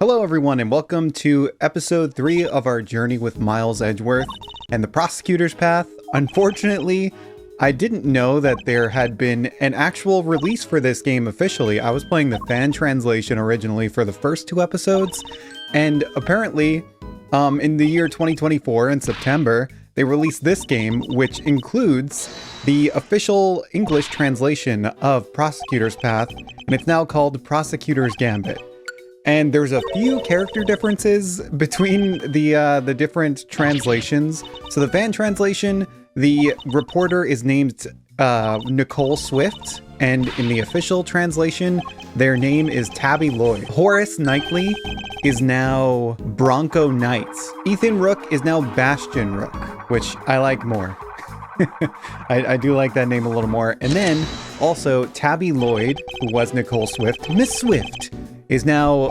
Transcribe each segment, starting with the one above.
Hello everyone and welcome to episode 3 of our journey with Miles Edgeworth and the Prosecutor's Path. Unfortunately, I didn't know that there had been an actual release for this game officially. I was playing the fan translation originally for the first 2 episodes, and apparently, in the year 2024, in September, they released this game, which includes the official English translation of Prosecutor's Path, and it's now called Prosecutor's Gambit. And there's a few character differences between the different translations. So the fan translation, the reporter is named Nicole Swift, and in the official translation, their name is Tabby Lloyd. Horace Knightley is now Bronco Knights. Ethan Rook is now Bastion Rook, which I like more. I do like that name a little more. And then also Tabby Lloyd, who was Nicole Swift, Miss Swift, is now,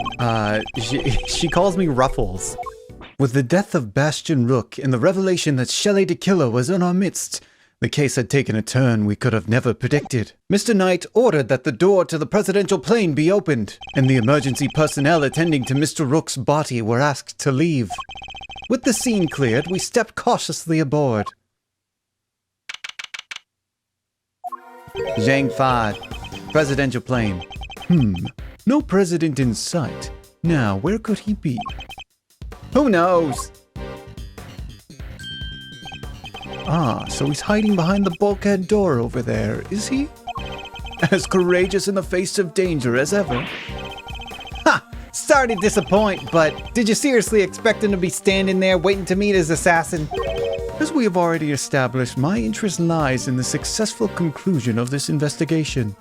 she calls me Ruffles. With the death of Bastion Rook and the revelation that Shelley the Killer was in our midst, the case had taken a turn we could have never predicted. Mr. Knight ordered that the door to the presidential plane be opened, and the emergency personnel attending to Mr. Rook's body were asked to leave. With the scene cleared, we stepped cautiously aboard. Zhang Fa, presidential plane. No president in sight. Now, where could he be? Who knows? Ah, so he's hiding behind the bulkhead door over there, is he? As courageous in the face of danger as ever. Ha! Sorry to disappoint, but did you seriously expect him to be standing there waiting to meet his assassin? As we have already established, my interest lies in the successful conclusion of this investigation.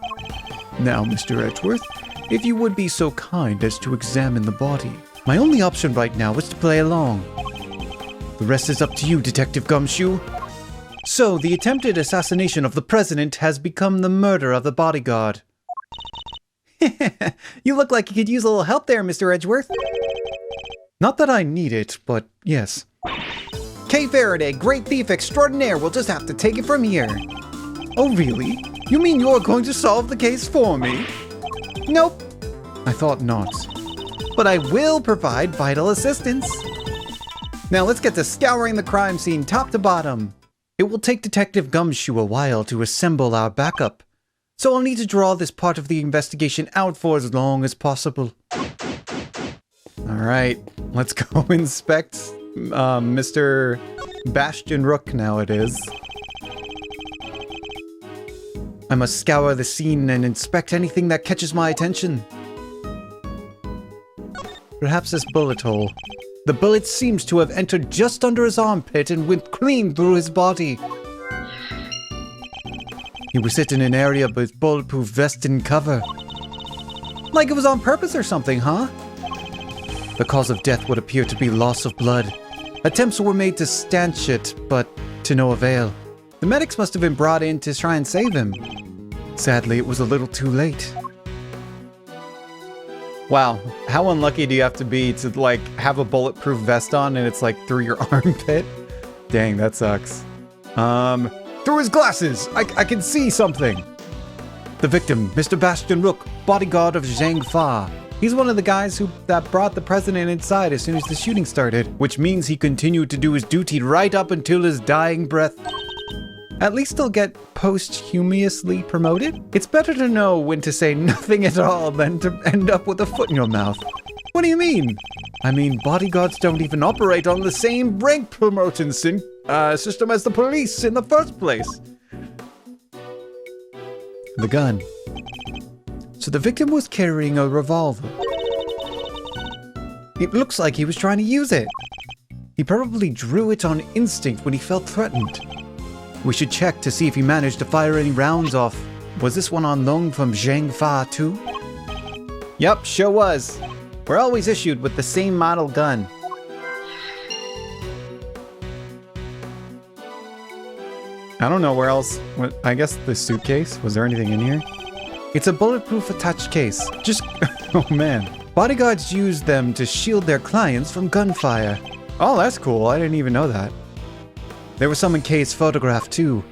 Now, Mr. Edgeworth, if you would be so kind as to examine the body. My only option right now is to play along. The rest is up to you, Detective Gumshoe. So, the attempted assassination of the president has become the murder of the bodyguard. You look like you could use a little help there, Mr. Edgeworth. Not that I need it, but yes. Kay Faraday, great thief extraordinaire, we'll just have to take it from here. Oh, really? You mean you're going to solve the case for me? Nope. I thought not. But I will provide vital assistance. Now let's get to scouring the crime scene top to bottom. It will take Detective Gumshoe a while to assemble our backup, so I'll need to draw this part of the investigation out for as long as possible. Alright, let's go inspect Mr. Bastion Rook now it is. I must scour the scene and inspect anything that catches my attention. Perhaps this bullet hole. The bullet seems to have entered just under his armpit and went clean through his body. He was hit in an area with bulletproof vest and cover. Like it was on purpose or something, huh? The cause of death would appear to be loss of blood. Attempts were made to stanch it, but to no avail. The medics must have been brought in to try and save him. Sadly, it was a little too late. Wow, how unlucky do you have to be to, like, have a bulletproof vest on and it's, like, through your armpit? Dang, that sucks. Through his glasses! I can see something! The victim, Mr. Bastion Rook, bodyguard of Zhang Fa. He's one of the guys that brought the president inside as soon as the shooting started, which means he continued to do his duty right up until his dying breath. At least he'll get posthumously promoted? It's better to know when to say nothing at all than to end up with a foot in your mouth. What do you mean? I mean, bodyguards don't even operate on the same rank promotion system as the police in the first place. The gun. So the victim was carrying a revolver. It looks like he was trying to use it. He probably drew it on instinct when he felt threatened. We should check to see if he managed to fire any rounds off. Was this one on loan from Zhang Fa too? Yup, sure was. We're always issued with the same model gun. I don't know where else. I guess the suitcase? Was there anything in here? It's a bulletproof attached case. Just... oh man. Bodyguards use them to shield their clients from gunfire. Oh, that's cool. I didn't even know that. There was some in Kay's photograph too.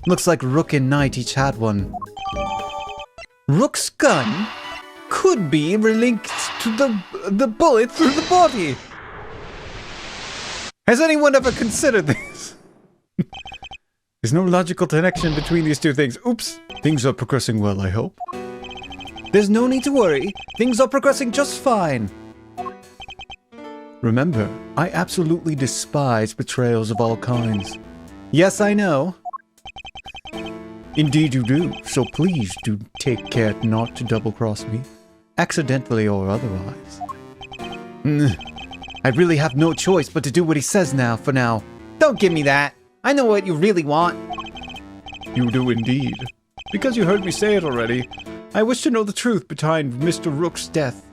Looks like Rook and Knight each had one. Rook's gun could be linked the bullet through the body. Has anyone ever considered this? There's no logical connection between these two things. Oops. Things are progressing well, I hope. There's no need to worry. Things are progressing just fine. Remember, I absolutely despise betrayals of all kinds. Yes, I know. Indeed you do, so please do take care not to double-cross me, accidentally or otherwise. I really have no choice but to do what he says now, for now. Don't give me that. I know what you really want. You do indeed. Because you heard me say it already, I wish to know the truth behind Mr. Rook's death.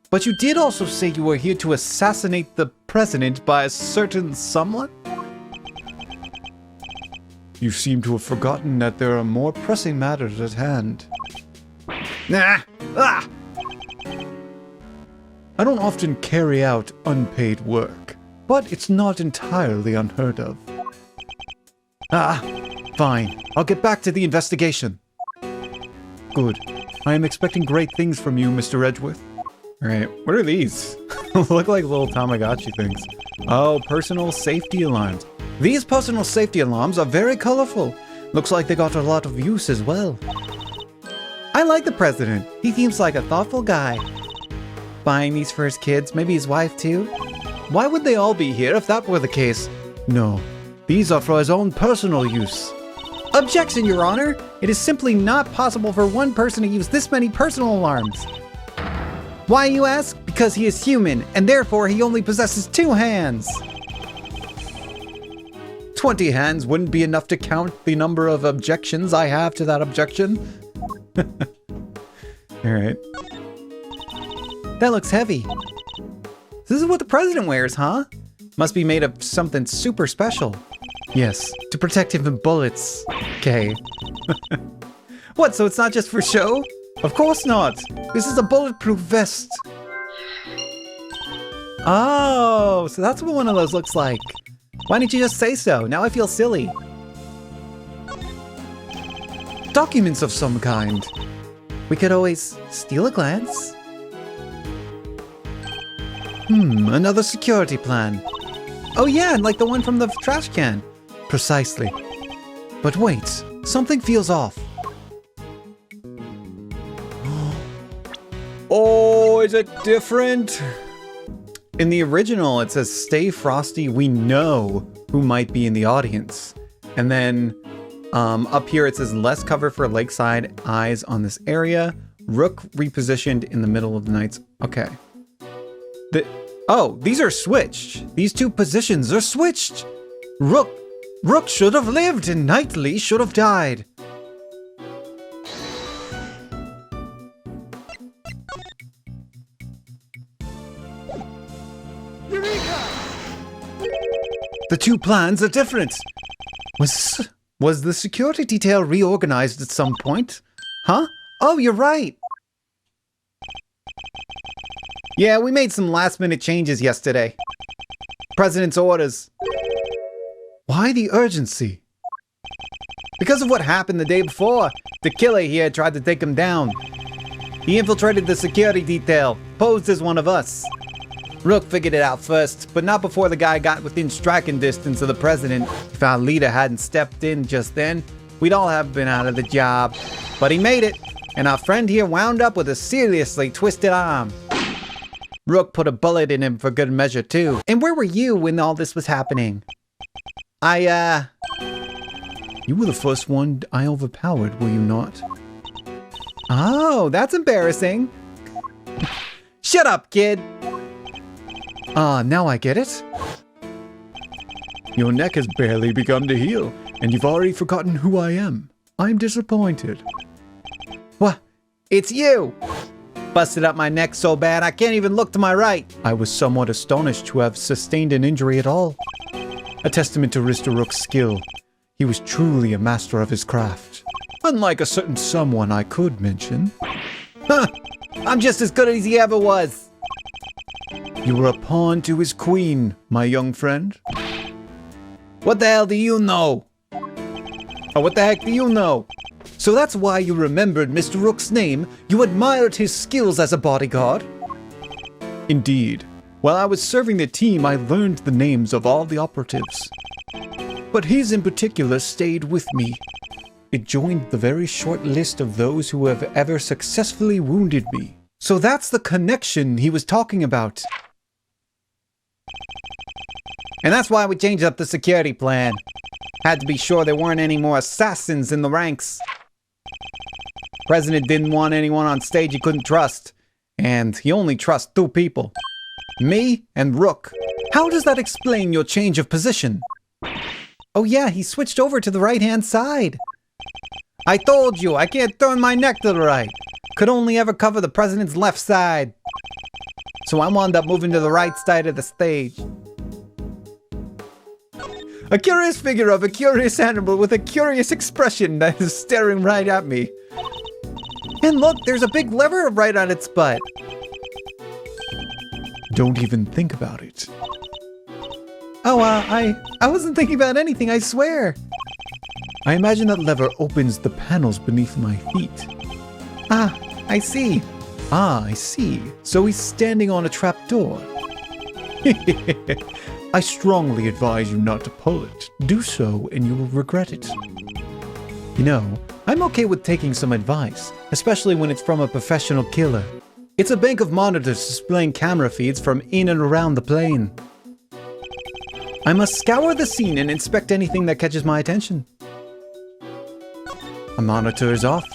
But you did also say you were here to assassinate the president by a certain someone? You seem to have forgotten that there are more pressing matters at hand. Nah! Ah! I don't often carry out unpaid work, but it's not entirely unheard of. Ah, fine. I'll get back to the investigation. Good. I am expecting great things from you, Mr. Edgeworth. Alright, what are these? Look like little Tamagotchi things. Oh, personal safety alarms. These personal safety alarms are very colorful. Looks like they got a lot of use as well. I like the president. He seems like a thoughtful guy. Buying these for his kids, maybe his wife too? Why would they all be here if that were the case? No, these are for his own personal use. Objection, Your Honor! It is simply not possible for one person to use this many personal alarms. Why, you ask? Because he is human, and therefore he only possesses 2 hands. 20 hands wouldn't be enough to count the number of objections I have to that objection. Alright. That looks heavy. This is what the president wears, huh? Must be made of something super special. Yes, to protect him from bullets. Okay. What, so it's not just for show? Of course not! This is a bulletproof vest. Oh, so that's what one of those looks like. Why didn't you just say so? Now I feel silly. Documents of some kind. We could always steal a glance. Another security plan. Oh yeah, like the one from the trash can. Precisely. But wait, something feels off. Oh, is it different? In the original, it says, "Stay frosty, we know who might be in the audience." And then up here it says, "Less cover for lakeside eyes on this area. Rook repositioned in the middle of the night's..." Okay. Oh, these are switched. These 2 positions are switched. Rook should have lived and Knightley should have died. Eureka! The 2 plans are different. Was the security detail reorganized at some point? Huh? Oh, you're right. Yeah, we made some last-minute changes yesterday. President's orders. Why the urgency? Because of what happened the day before. The killer here tried to take him down. He infiltrated the security detail, posed as one of us. Rook figured it out first, but not before the guy got within striking distance of the president. If our leader hadn't stepped in just then, we'd all have been out of the job. But he made it, and our friend here wound up with a seriously twisted arm. Rook put a bullet in him for good measure, too. And where were you when all this was happening? You were the first one I overpowered, were you not? Oh, that's embarrassing. Shut up, kid. Now I get it. Your neck has barely begun to heal, and you've already forgotten who I am. I'm disappointed. What? It's you! Busted up my neck so bad I can't even look to my right. I was somewhat astonished to have sustained an injury at all. A testament to Mr. Rook's skill. He was truly a master of his craft. Unlike a certain someone I could mention. Huh! I'm just as good as he ever was. You were a pawn to his queen, my young friend. What the hell do you know? Oh, what the heck do you know? So that's why you remembered Mr. Rook's name? You admired his skills as a bodyguard? Indeed. While I was serving the team, I learned the names of all the operatives. But his in particular stayed with me. It joined the very short list of those who have ever successfully wounded me. So that's the connection he was talking about. And that's why we changed up the security plan. Had to be sure there weren't any more assassins in the ranks. President didn't want anyone on stage he couldn't trust. And he only trusts 2 people. Me and Rook. How does that explain your change of position? Oh yeah, he switched over to the right-hand side. I told you, I can't turn my neck to the right. Could only ever cover the president's left side. So I wound up moving to the right side of the stage. A curious figure of a curious animal with a curious expression that is staring right at me. And look, there's a big lever right on its butt. Don't even think about it. Oh, I wasn't thinking about anything, I swear. I imagine that lever opens the panels beneath my feet. Ah, I see. Ah, I see. So he's standing on a trapdoor. I strongly advise you not to pull it. Do so and you will regret it. You know, I'm okay with taking some advice, especially when it's from a professional killer. It's a bank of monitors displaying camera feeds from in and around the plane. I must scour the scene and inspect anything that catches my attention. A monitor is off.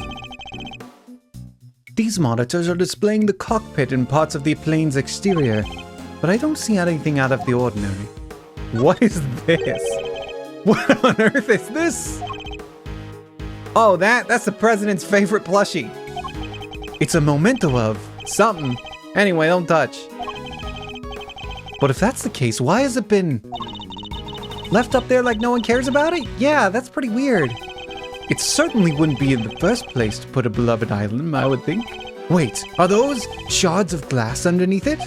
These monitors are displaying the cockpit and parts of the plane's exterior, but I don't see anything out of the ordinary. What is this? What on earth is this? Oh, that's the president's favorite plushie. It's a memento of something. Anyway, don't touch. But if that's the case, why has it been left up there like no one cares about it? Yeah, that's pretty weird. It certainly wouldn't be in the first place to put a beloved item, I would think. Wait, are those shards of glass underneath it?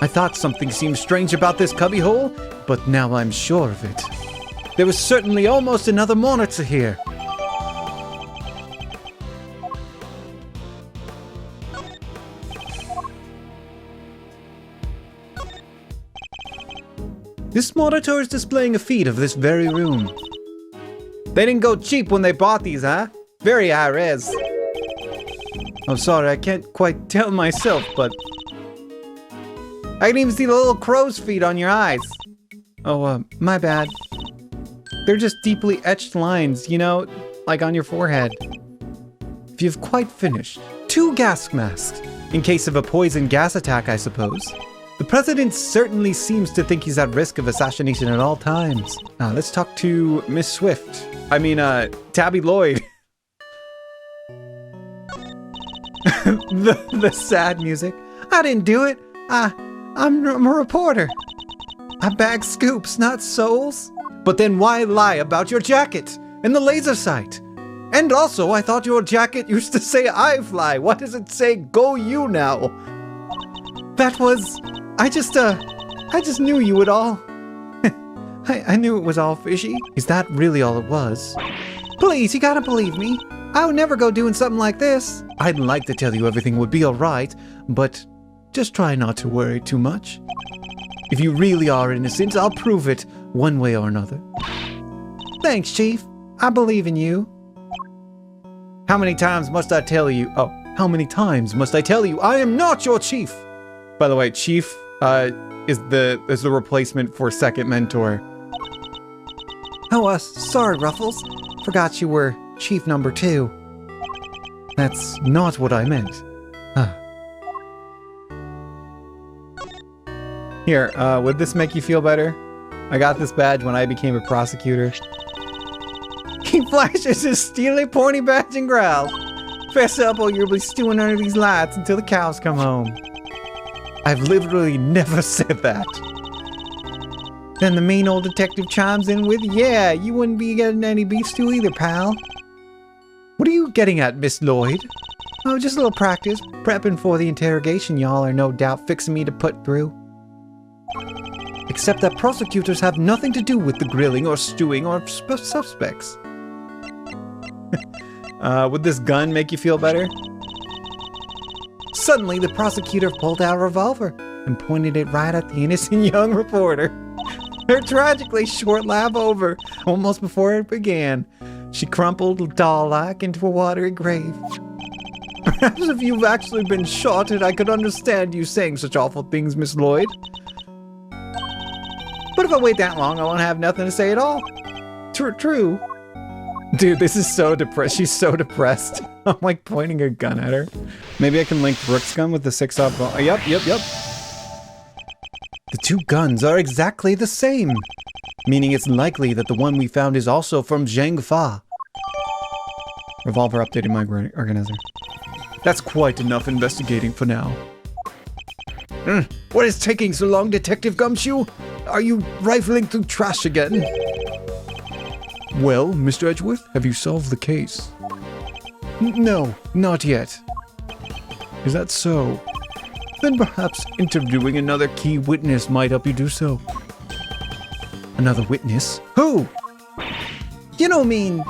I thought something seemed strange about this cubbyhole, but now I'm sure of it. There was certainly almost another monitor here. This monitor is displaying a feed of this very room. They didn't go cheap when they bought these, huh? Very high res. I'm sorry, I can't quite tell myself, but I can even see the little crow's feet on your eyes. Oh, my bad. They're just deeply etched lines, you know, like on your forehead. If you've quite finished. 2 gas masks, in case of a poison gas attack, I suppose. The president certainly seems to think he's at risk of assassination at all times. Now, let's talk to Miss Swift. Tabby Lloyd. the sad music. I didn't do it. I'm a reporter. I bag scoops, not souls. But then why lie about your jacket and the laser sight? And also, I thought your jacket used to say I fly. What does it say go you now? That was... I just knew you would all... I knew it was all fishy. Is that really all it was? Please, you gotta believe me. I would never go doing something like this. I'd like to tell you everything would be alright, but just try not to worry too much. If you really are innocent, I'll prove it one way or another. Thanks, Chief. I believe in you. How many times must I tell you? Oh, how many times must I tell you I am not your chief? By the way, Chief is the replacement for second mentor. Oh, sorry, Ruffles. Forgot you were Chief number 2. That's not what I meant. Here, would this make you feel better? I got this badge when I became a prosecutor. He flashes his steely pointy badge and growls. Fess up or you'll be stewing under these lights until the cows come home. I've literally never said that. Then the mean old detective chimes in with, yeah, you wouldn't be getting any beef stew either, pal. What are you getting at, Miss Lloyd? Oh, just a little practice, prepping for the interrogation y'all are no doubt fixing me to put through. Except that prosecutors have nothing to do with the grilling or stewing of suspects. Would this gun make you feel better? Suddenly, the prosecutor pulled out a revolver and pointed it right at the innocent young reporter. Her tragically short laugh over, almost before it began. She crumpled doll-like into a watery grave. Perhaps if you've actually been shot, I could understand you saying such awful things, Miss Lloyd. But if I wait that long, I won't have nothing to say at all. True. Dude, this is so depressed. She's so depressed. I'm like pointing a gun at her. Maybe I can link Brooke's gun with the 6-aught. Oh, yep. The two guns are exactly the same, meaning it's likely that the one we found is also from Zhang Fa. Revolver updated my organizer. That's quite enough investigating for now. What is taking so long, Detective Gumshoe? Are you rifling through trash again? Well, Mr. Edgeworth, have you solved the case? No, not yet. Is that so? Then perhaps interviewing another key witness might help you do so. Another witness? Who? You don't mean...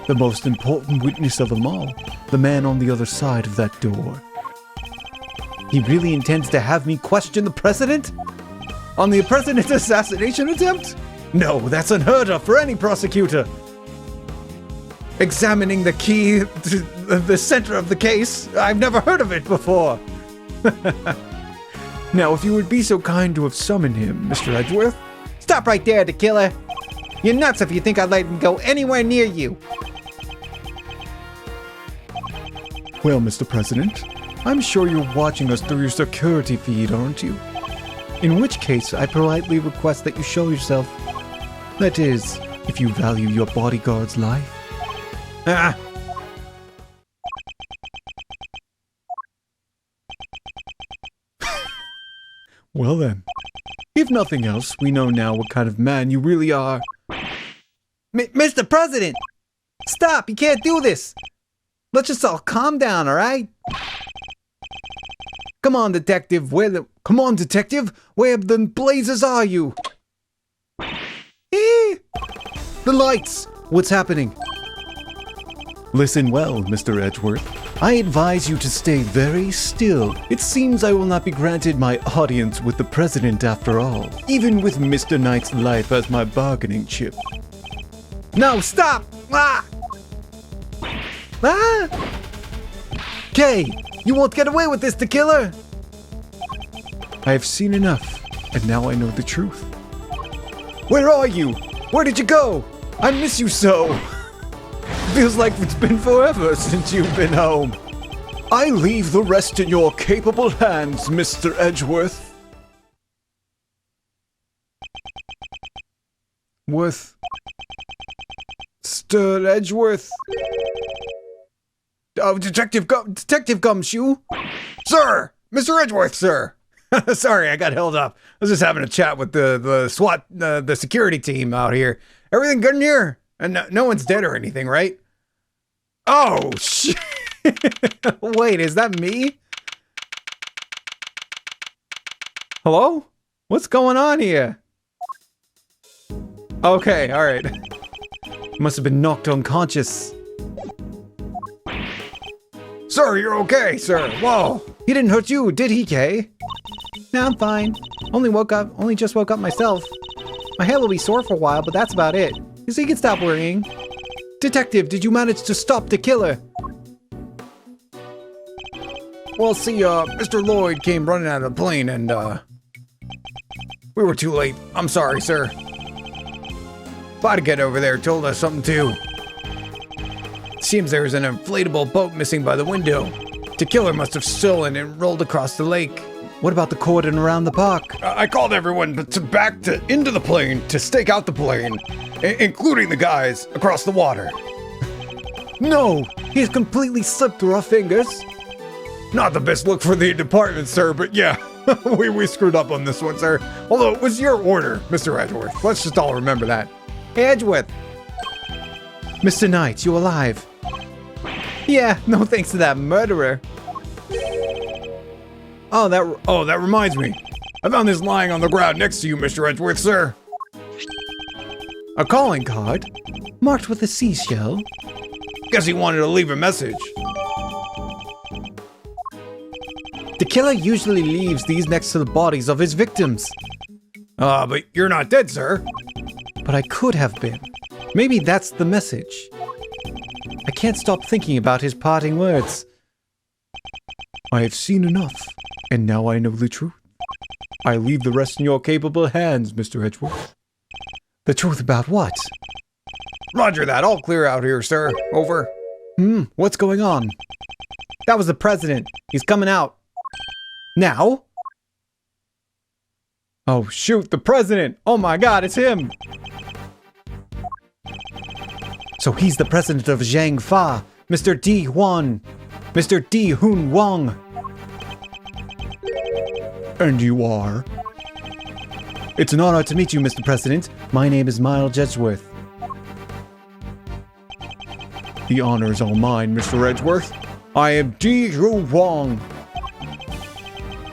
The most important witness of them all. The man on the other side of that door. He really intends to have me question the president? On the president's assassination attempt? No, that's unheard of for any prosecutor. Examining the key to the center of the case? I've never heard of it before. Now, if you would be so kind to have summoned him, Mr. Edgeworth. Stop right there, the killer. You're nuts if you think I'd let him go anywhere near you. Well, Mr. President, I'm sure you're watching us through your security feed, aren't you? In which case, I politely request that you show yourself. That is, if you value your bodyguard's life. Well then, if nothing else, we know now what kind of man you really are. Mr. President! Stop! You can't do this! Let's just all calm down, alright? Come on, detective, where the blazes are you? The lights! What's happening? Listen well, Mr. Edgeworth. I advise you to stay very still. It seems I will not be granted my audience with the president after all, even with Mr. Knight's life as my bargaining chip. No, stop! Kay, you won't get away with this, the killer! I have seen enough, and now I know the truth. Where are you? Where did you go? I miss you so! Feels like it's been forever since you've been home. I leave the rest in your capable hands, Mr. Edgeworth. Mr. Edgeworth. Oh, Detective Gumshoe? Sir! Mr. Edgeworth, sir! Sorry, I got held up. I was just having a chat with the SWAT, the security team out here. Everything good in here? And no one's dead or anything, right? Oh, shit! Wait, is that me? Hello? What's going on here? Okay, alright. Must have been knocked unconscious. Sir, you're okay, sir. Whoa. He didn't hurt you, did he, Kay? No, I'm fine. Only just woke up myself. My head will be sore for a while, but that's about it. So you can stop worrying. Detective, did you manage to stop the killer? Well, see, Mr. Lloyd came running out of the plane and, we were too late. I'm sorry, sir. Bodyguard over there told us something too. Seems there was an inflatable boat missing by the window. The killer must have stolen and rolled across the lake. What about the cordon around the park? I called everyone into the plane to stake out the plane, including the guys across the water. No, he's completely slipped through our fingers. Not the best look for the department, sir, but yeah, we screwed up on this one, sir. Although it was your order, Mr. Edgeworth. Let's just all remember that. Hey, Edgeworth. Mr. Knight, you alive? Yeah, no thanks to that murderer. Oh, that reminds me. I found this lying on the ground next to you, Mr. Edgeworth, sir. A calling card? Marked with a seashell? Guess he wanted to leave a message. The killer usually leaves these next to the bodies of his victims. But you're not dead, sir. But I could have been. Maybe that's the message. I can't stop thinking about his parting words. I have seen enough, and now I know the truth. I leave the rest in your capable hands, Mr. Edgeworth. The truth about what? Roger that. All clear out here, sir. Over. What's going on? That was the president. He's coming out. Now? Oh, shoot, the president! Oh my god, it's him! So he's the president of Zhang Fa, Mr. Di Huan. Mr. Di Hun Wang. And you are? It's an honor to meet you, Mr. President. My name is Miles Edgeworth. The honor is all mine, Mr. Edgeworth. I am Di Hun Wang.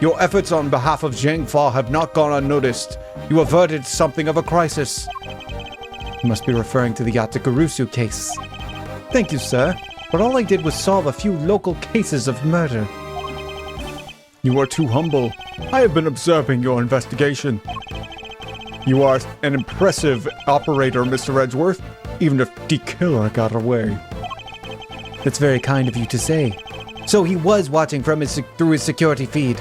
Your efforts on behalf of Zhang Fa have not gone unnoticed. You averted something of a crisis. You must be referring to the Yatagarusu case. Thank you, sir. But all I did was solve a few local cases of murder. You are too humble. I have been observing your investigation. You are an impressive operator, Mr. Edgeworth, even if the killer got away. That's very kind of you to say. So he was watching from through his security feed.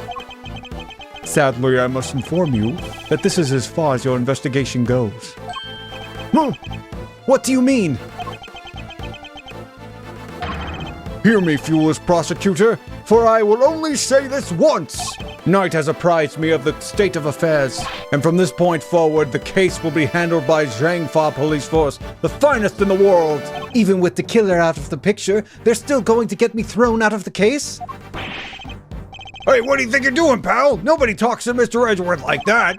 Sadly, I must inform you that this is as far as your investigation goes. What do you mean? Hear me, Fuelist Prosecutor, for I will only say this once. Knight has apprised me of the state of affairs, and from this point forward, the case will be handled by Zhang Fa Police Force, the finest in the world. Even with the killer out of the picture, they're still going to get me thrown out of the case? Hey, what do you think you're doing, pal? Nobody talks to Mr. Edgeworth like that.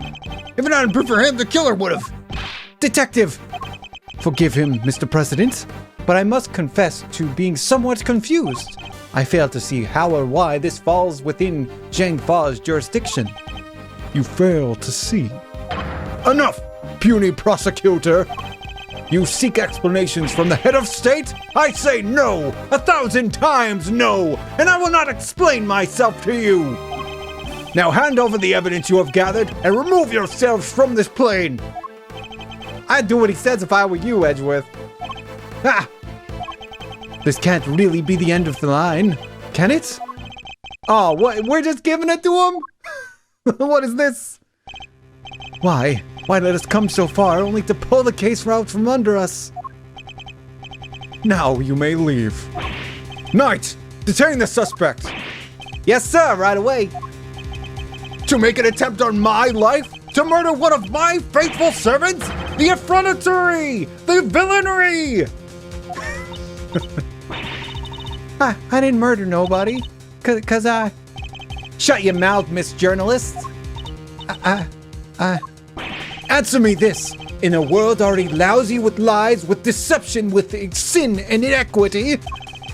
If it hadn't been for him, the killer would have. Detective! Forgive him, Mr. President, but I must confess to being somewhat confused. I fail to see how or why this falls within Zhang Fa's jurisdiction. You fail to see. Enough, puny prosecutor! You seek explanations from the head of state? I say no! 1,000 times no! And I will not explain myself to you! Now hand over the evidence you have gathered and remove yourselves from this plane! I'd do what he says if I were you, Edgeworth. Ah! This can't really be the end of the line, can it? Oh, what? We're just giving it to him? What is this? Why? Why let us come so far only to pull the case out from under us? Now you may leave. Knight, detain the suspect. Yes, sir, right away. To make an attempt on my life? To murder one of my faithful servants? The effrontery! The villainy! I didn't murder nobody. Cause I... Shut your mouth, Miss Journalist. Answer me this. In a world already lousy with lies, with deception, with sin and inequity,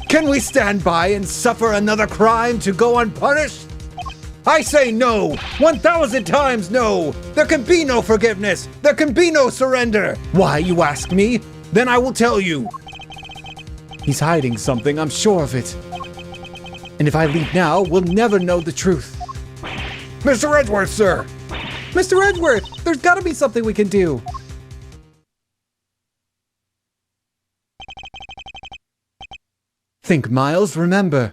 can we stand by and suffer another crime to go unpunished? I say no! 1,000 times no! There can be no forgiveness! There can be no surrender! Why, you ask me? Then I will tell you. He's hiding something, I'm sure of it. And if I leave now, we'll never know the truth. Mr. Edgeworth, sir! Mr. Edgeworth, there's gotta be something we can do. Think, Miles, remember.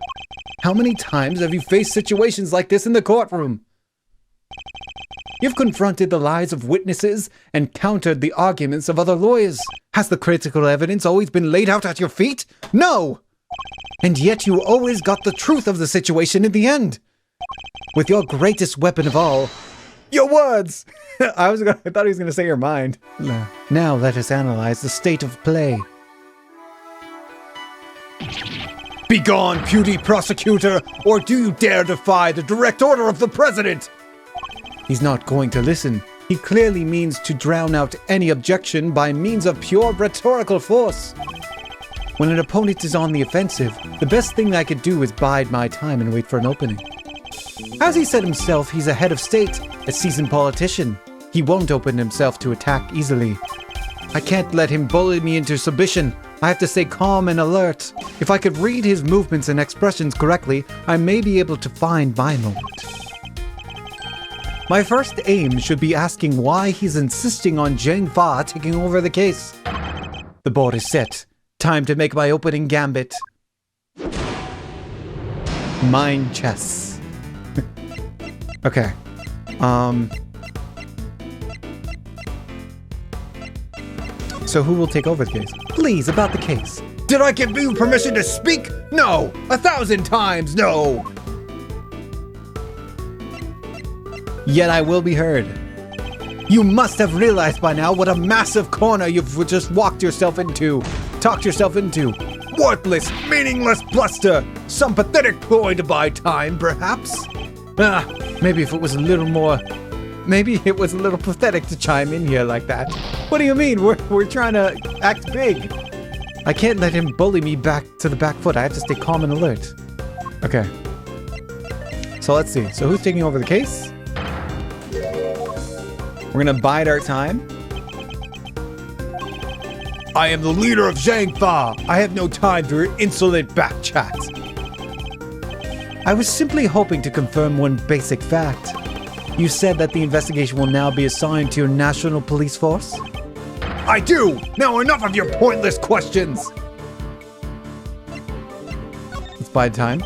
How many times have you faced situations like this in the courtroom? You've confronted the lies of witnesses and countered the arguments of other lawyers. Has the critical evidence always been laid out at your feet? No! And yet you always got the truth of the situation in the end. With your greatest weapon of all, your words! I thought he was going to say your mind. Now let us analyze the state of play. Begone, puny prosecutor, or do you dare defy the direct order of the president? He's not going to listen. He clearly means to drown out any objection by means of pure rhetorical force. When an opponent is on the offensive, the best thing I could do is bide my time and wait for an opening. As he said himself, he's a head of state, a seasoned politician. He won't open himself to attack easily. I can't let him bully me into submission. I have to stay calm and alert. If I could read his movements and expressions correctly, I may be able to find my moment. My first aim should be asking why he's insisting on Zhang Fa taking over the case. The board is set. Time to make my opening gambit. Mind chess. Okay. So who will take over the case? Please, about the case. Did I give you permission to speak? No! 1,000 times no! Yet I will be heard. You must have realized by now what a massive corner you've just talked yourself into. Worthless, meaningless bluster! Some pathetic ploy to buy time, perhaps? Maybe it was a little pathetic to chime in here like that. What do you mean? We're trying to act big. I can't let him bully me back to the back foot. I have to stay calm and alert. Okay. So let's see. So who's taking over the case? We're gonna bide our time. I am the leader of Zhang Fa. I have no time for your insolent back chat. I was simply hoping to confirm one basic fact. You said that the investigation will now be assigned to your national police force? I do! Now enough of your pointless questions! Let's bide time.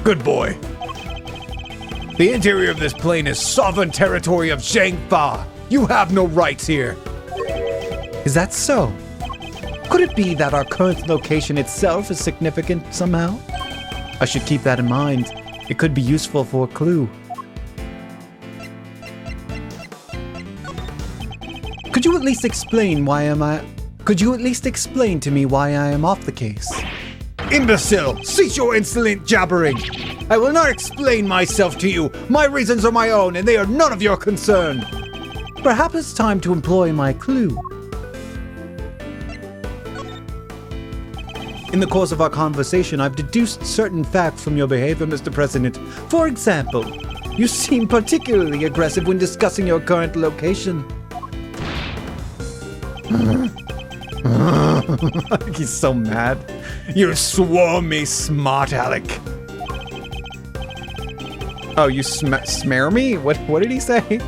Good boy. The interior of this plane is sovereign territory of Zhang Fa. You have no rights here. Is that so? Could it be that our current location itself is significant somehow? I should keep that in mind. It could be useful for a clue. Could you at least explain to me why I am off the case? Imbecile! Cease your insolent jabbering! I will not explain myself to you. My reasons are my own, and they are none of your concern. Perhaps it's time to employ my clue. In the course of our conversation, I've deduced certain facts from your behavior, Mr. President. For example, you seem particularly aggressive when discussing your current location. He's so mad. You swore me, smart aleck. Oh, you smear me? What did he say?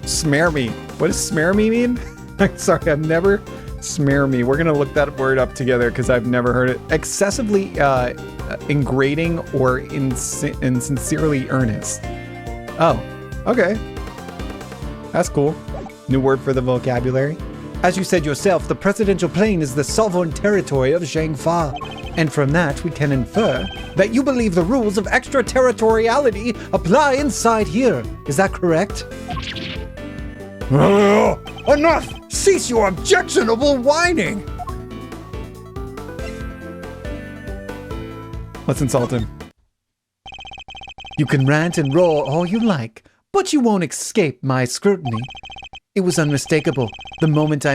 Smear me. What does smear me mean? I'm sorry, I've never... Smear me. We're gonna look that word up together because I've never heard it. Excessively ingrating or insincerely earnest. Oh, okay. That's cool. New word for the vocabulary. As you said yourself, the presidential plane is the sovereign territory of Zhang Fa. And from that, we can infer that you believe the rules of extraterritoriality apply inside here. Is that correct? Enough! Cease your objectionable whining! Let's insult him. You can rant and roar all you like, but you won't escape my scrutiny. It was unmistakable. The moment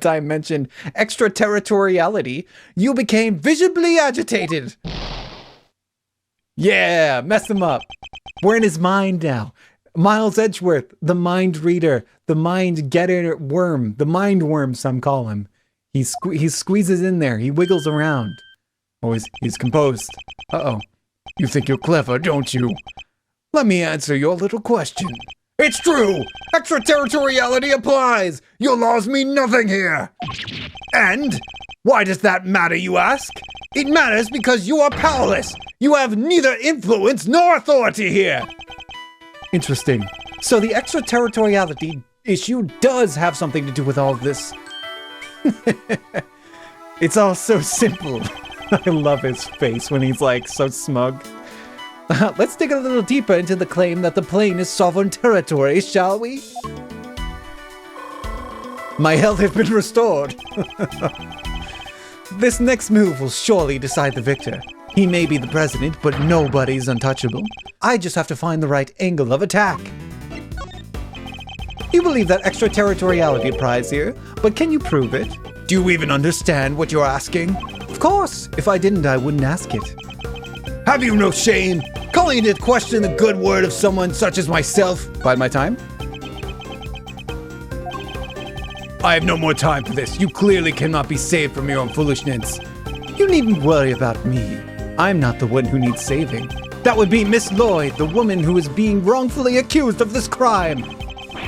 I mentioned extraterritoriality, you became visibly agitated. Yeah, mess him up. We're in his mind now. Miles Edgeworth, the mind reader, the mind getter worm, the mind worm, some call him. He squeezes in there. He wiggles around. Oh, he's composed. Uh-oh. You think you're clever, don't you? Let me answer your little question. It's true! Extraterritoriality applies! Your laws mean nothing here! And why does that matter, you ask? It matters because you are powerless! You have neither influence nor authority here! Interesting. So the extraterritoriality issue does have something to do with all of this. It's all so simple. I love his face when he's like so smug. Let's dig a little deeper into the claim that the plane is sovereign territory, shall we? My health has been restored. This next move will surely decide the victor. He may be the president, but nobody's untouchable. I just have to find the right angle of attack. You believe that extraterritoriality applies here, but can you prove it? Do you even understand what you're asking? Of course. If I didn't, I wouldn't ask it. Have you no shame? Calling into question the good word of someone such as myself? Bide my time. I have no more time for this. You clearly cannot be saved from your own foolishness. You needn't worry about me. I'm not the one who needs saving. That would be Miss Lloyd, the woman who is being wrongfully accused of this crime.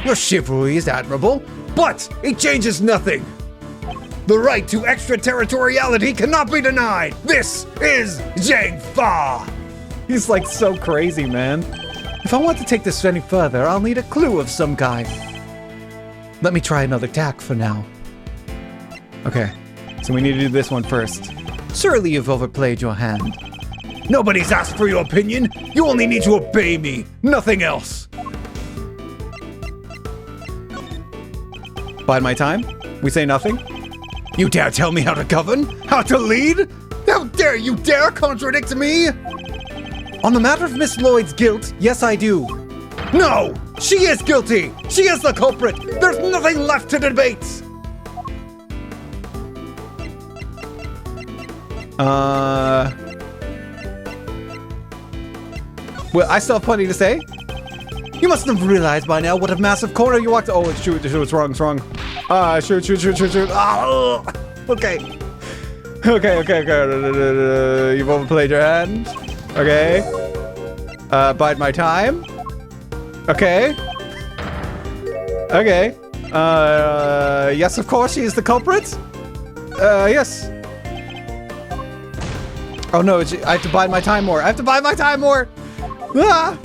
Your chivalry is admirable, but it changes nothing. The right to extraterritoriality cannot be denied. This is Zhang Fa. He's like so crazy, man. If I want to take this any further, I'll need a clue of some kind. Let me try another tack for now. Okay, so we need to do this one first. Surely you've overplayed your hand. Nobody's asked for your opinion. You only need to obey me, nothing else. Bide my time? We say nothing? You dare tell me how to govern? How to lead? How dare you dare contradict me? On the matter of Miss Lloyd's guilt, yes I do. No! She is guilty! She is the culprit! There's nothing left to debate! Well, I still have plenty to say. You must have realized by now what a massive corner you walked. Oh, shoot, it's wrong, it's wrong. Shoot. Oh, okay. Okay. You've overplayed your hand. Okay. Bide my time. Okay. Yes, of course, she is the culprit. Yes. Oh no, I have to bide my time more. Ah!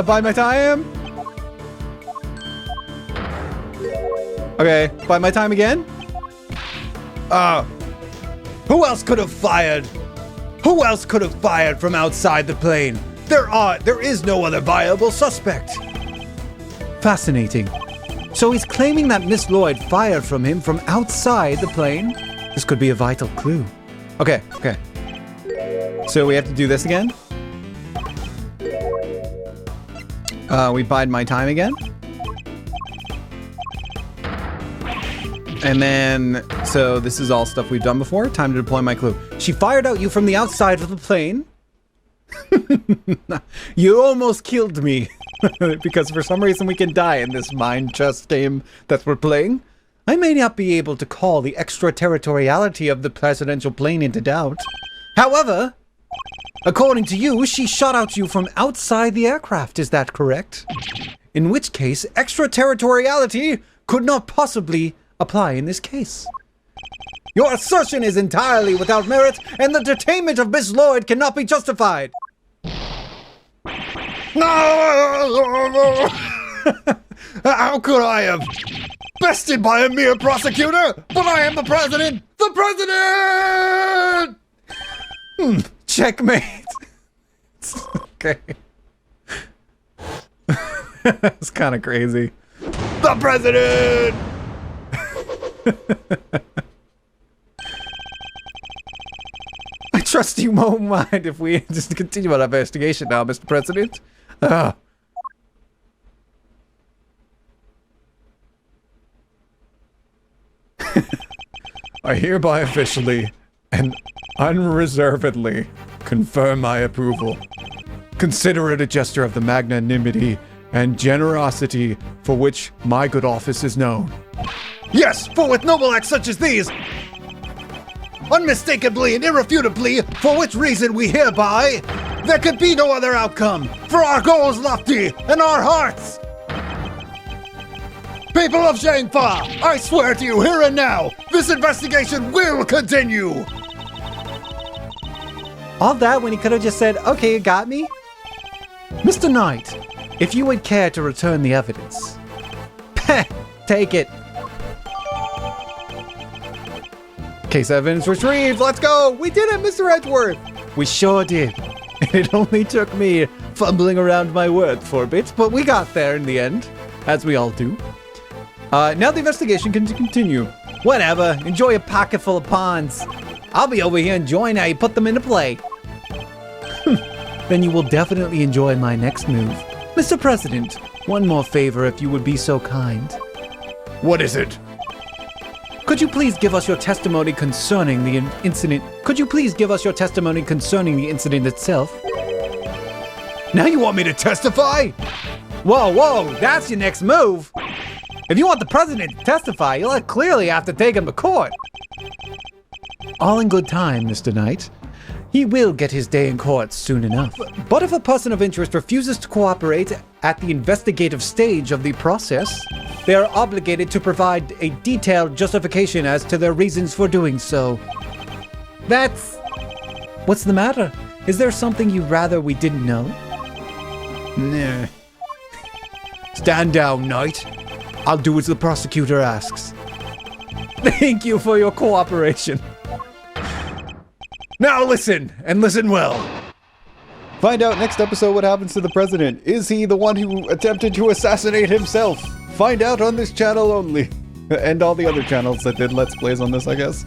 Bide my time. Okay, bide my time again. Who else could have fired? Who else could have fired from outside the plane? There is no other viable suspect. Fascinating. So he's claiming that Miss Lloyd fired from him from outside the plane? This could be a vital clue. Okay. So we have to do this again? We bide my time again. And then, so this is all stuff we've done before. Time to deploy my clue. She fired at you from the outside of the plane. You almost killed me. Because for some reason we can die in this mind chess game that we're playing. I may not be able to call the extraterritoriality of the presidential plane into doubt. However, according to you, she shot at you from outside the aircraft, is that correct? In which case, extraterritoriality could not possibly apply in this case. Your assertion is entirely without merit, and the detainment of Miss Lloyd cannot be justified. No! How could I have? Bested by a mere prosecutor? But I am the president! The president! Checkmate. Okay. That's kind of crazy. The president! I trust you won't mind if we just continue our investigation now, Mr. President. I hereby officially and unreservedly confirm my approval. Consider it a gesture of the magnanimity and generosity for which my good office is known. Yes, for with noble acts such as these, unmistakably and irrefutably, for which reason we hereby, there could be no other outcome, for our goals lofty and our hearts. People of Zhangfa, I swear to you here and now, this investigation will continue. All that when he could have just said, okay, you got me? Mr. Knight, if you would care to return the evidence. Take it. Case evidence retrieved. Let's go. We did it, Mr. Edgeworth. We sure did. And it only took me fumbling around my words for a bit, but we got there in the end, as we all do. Now the investigation can continue. Whatever. Enjoy a pocket full of pawns. I'll be over here enjoying how you put them into play. Then you will definitely enjoy my next move. Mr. President, one more favor if you would be so kind. What is it? Could you please give us your testimony concerning the incident? Could you please give us your testimony concerning the incident itself? Now you want me to testify? Whoa, that's your next move. If you want the president to testify, you'll clearly have to take him to court. All in good time, Mr. Knight. He will get his day in court soon enough. But if a person of interest refuses to cooperate at the investigative stage of the process, they are obligated to provide a detailed justification as to their reasons for doing so. That's... What's the matter? Is there something you'd rather we didn't know? Nah. Stand down, Knight. I'll do as the prosecutor asks. Thank you for your cooperation. Now listen, and listen well. Find out next episode what happens to the president. Is he the one who attempted to assassinate himself? Find out on this channel only. And all the other channels that did Let's Plays on this, I guess.